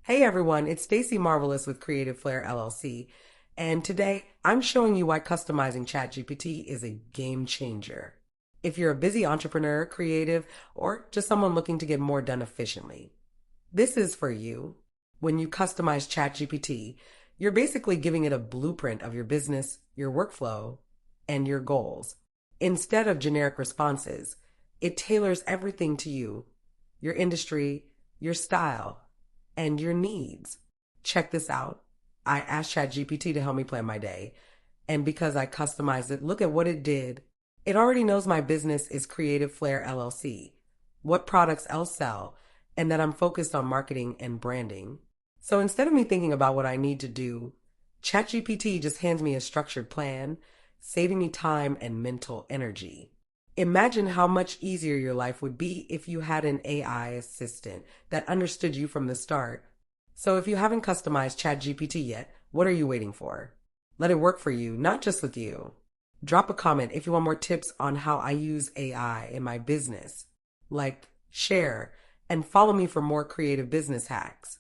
Hey everyone, it's Stacy Marvelous with Creative Flair LLC, and today I'm showing you why customizing ChatGPT is a game changer. If you're a busy entrepreneur, creative, or just someone looking to get more done efficiently, this is for you. When you customize ChatGPT, you're basically giving it a blueprint of your business, your workflow, and your goals. Instead of generic responses, it tailors everything to you, your industry, your style, and your needs. Check this out. I asked ChatGPT to help me plan my day, and because I customized it, look at what it did. It already knows my business is Creative Flair LLC, what products I'll sell, and that I'm focused on marketing and branding. So instead of me thinking about what I need to do, ChatGPT just hands me a structured plan, saving me time and mental energy. Imagine how much easier your life would be if you had an AI assistant that understood you from the start. So if you haven't customized ChatGPT yet, what are you waiting for? Let it work for you, not just with you. Drop a comment if you want more tips on how I use AI in my business. Like, share, and follow me for more creative business hacks.